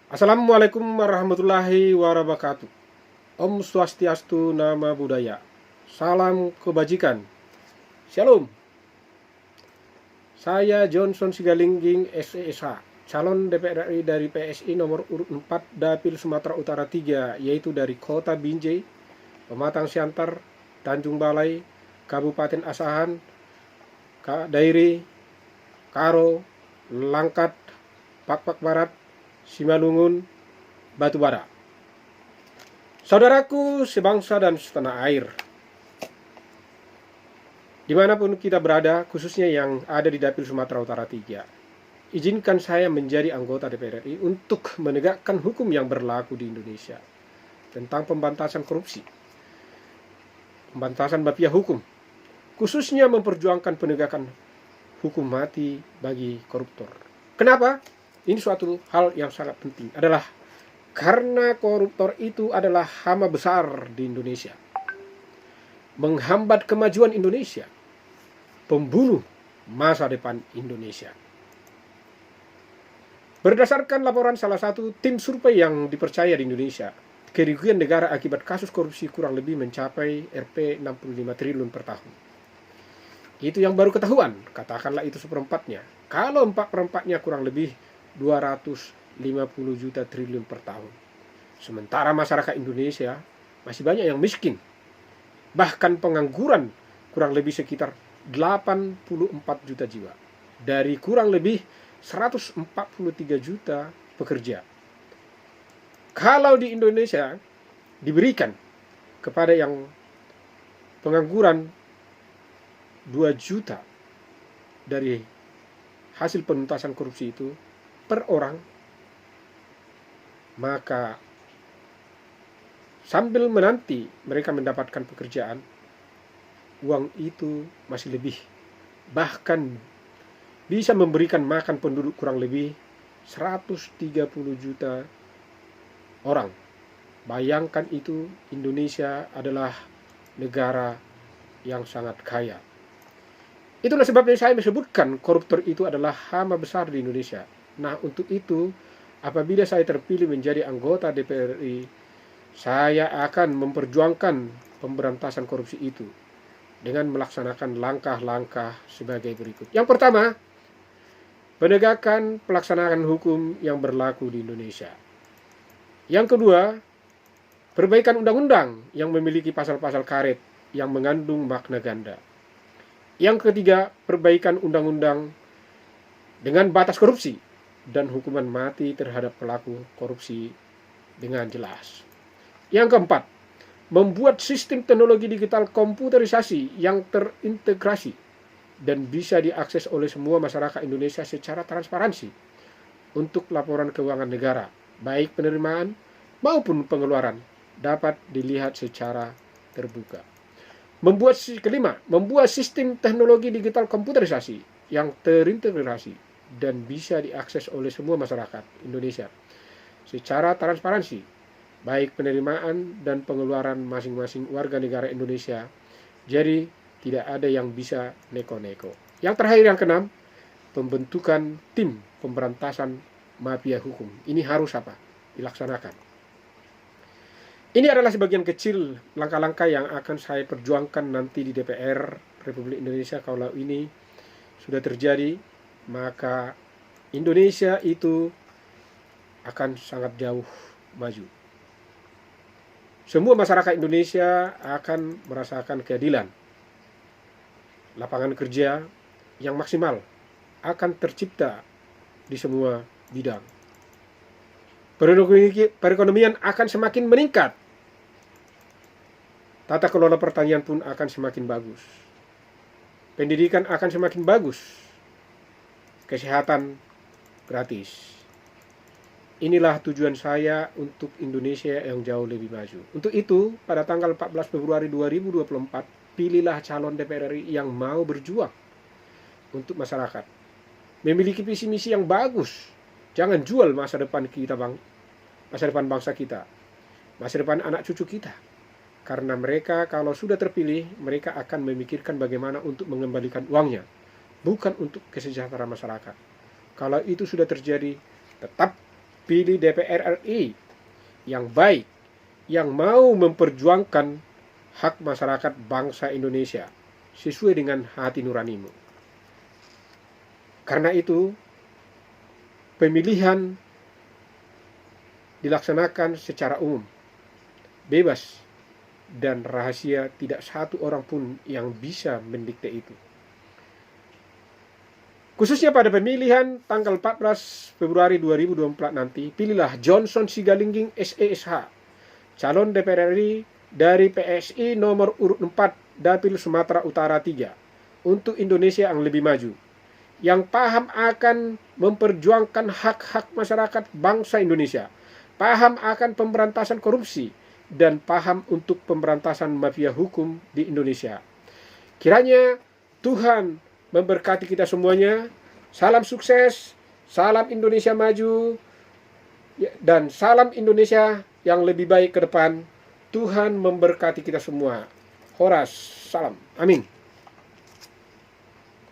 Assalamualaikum warahmatullahi wabarakatuh. Om Swastiastu, Nama Budaya. Salam kebajikan. Shalom. Saya Johnson Sigalingging SESH, calon DPR RI dari PSI nomor urut 4 Dapil Sumatera Utara 3, yaitu dari Kota Binjai, Pematang Siantar, Tanjung Balai, Kabupaten Asahan, Dairi, Karo, Langkat, Pakpak Barat, Simalungun, Batubara. Saudaraku sebangsa dan setanah air, dimanapun kita berada, khususnya yang ada di Dapil Sumatera Utara 3, izinkan saya menjadi anggota DPR RI untuk menegakkan hukum yang berlaku di Indonesia tentang pemberantasan korupsi, pemberantasan mafia hukum, khususnya memperjuangkan penegakan hukum mati bagi koruptor. Kenapa? Ini suatu hal yang sangat penting, adalah karena koruptor itu adalah hama besar di Indonesia, menghambat kemajuan Indonesia, pembunuh masa depan Indonesia. Berdasarkan laporan salah satu tim survei yang dipercaya di Indonesia, kerugian negara akibat kasus korupsi kurang lebih mencapai Rp 65 triliun per tahun. Itu yang baru ketahuan, katakanlah itu seperempatnya. Kalau 4/4-nya kurang lebih 250 juta triliun per tahun. Sementara masyarakat Indonesia masih banyak yang miskin. Bahkan pengangguran kurang lebih sekitar 84 juta jiwa. Dari kurang lebih 143 juta pekerja. Kalau di Indonesia diberikan kepada yang pengangguran 2 juta dari hasil penuntasan korupsi itu per orang, maka sambil menanti mereka mendapatkan pekerjaan, uang itu masih lebih, bahkan bisa memberikan makan penduduk kurang lebih 130 juta orang. Bayangkan itu, Indonesia adalah negara yang sangat kaya. Itulah sebabnya saya menyebutkan koruptor itu adalah hama besar di Indonesia. Nah, untuk itu, apabila saya terpilih menjadi anggota DPR RI, saya akan memperjuangkan pemberantasan korupsi itu dengan melaksanakan langkah-langkah sebagai berikut. Yang pertama, penegakan pelaksanaan hukum yang berlaku di Indonesia. Yang kedua, perbaikan undang-undang yang memiliki pasal-pasal karet yang mengandung makna ganda. Yang ketiga, perbaikan undang-undang dengan batas korupsi dan hukuman mati terhadap pelaku korupsi dengan jelas. Yang keempat, membuat sistem teknologi digital komputerisasi yang terintegrasi dan bisa diakses oleh semua masyarakat Indonesia secara transparansi untuk laporan keuangan negara, baik penerimaan maupun pengeluaran, dapat dilihat secara terbuka. Kelima, membuat sistem teknologi digital komputerisasi yang terintegrasi dan bisa diakses oleh semua masyarakat Indonesia secara transparansi, baik penerimaan dan pengeluaran masing-masing warga negara Indonesia. Jadi tidak ada yang bisa neko-neko. Yang terakhir, yang keenam, pembentukan tim pemberantasan mafia hukum. Ini harus dilaksanakan. Ini adalah sebagian kecil langkah-langkah yang akan saya perjuangkan nanti di DPR Republik Indonesia. Kalau ini sudah terjadi, maka Indonesia itu akan sangat jauh maju. Semua masyarakat Indonesia akan merasakan keadilan. Lapangan kerja yang maksimal akan tercipta di semua bidang. Perekonomian akan semakin meningkat. Tata kelola pertanian pun akan semakin bagus. Pendidikan akan semakin bagus. Kesehatan gratis. Inilah tujuan saya untuk Indonesia yang jauh lebih maju. Untuk itu, pada tanggal 14 Februari 2024, pilihlah calon DPR RI yang mau berjuang untuk masyarakat. Memiliki visi misi yang bagus. Jangan jual masa depan kita, masa depan bangsa kita, masa depan anak cucu kita. Karena mereka kalau sudah terpilih, mereka akan memikirkan bagaimana untuk mengembalikan uangnya, bukan untuk kesejahteraan masyarakat. Kalau itu sudah terjadi, tetap pilih DPR RI yang baik, yang mau memperjuangkan hak masyarakat bangsa Indonesia sesuai dengan hati nuranimu. Karena itu, pemilihan dilaksanakan secara umum, bebas, dan rahasia. Tidak satu orang pun yang bisa mendikte itu. Khususnya pada pemilihan tanggal 14 Februari 2024 nanti, pilihlah Johnson Sigalingging SESH, calon DPR RI dari PSI nomor urut 4 Dapil Sumatera Utara 3, untuk Indonesia yang lebih maju, yang paham akan memperjuangkan hak-hak masyarakat bangsa Indonesia, paham akan pemberantasan korupsi, dan paham untuk pemberantasan mafia hukum di Indonesia. Kiranya Tuhan memberkati kita semuanya. Salam sukses, salam Indonesia maju, dan salam Indonesia yang lebih baik ke depan. Tuhan memberkati kita semua. Horas, salam. Amin.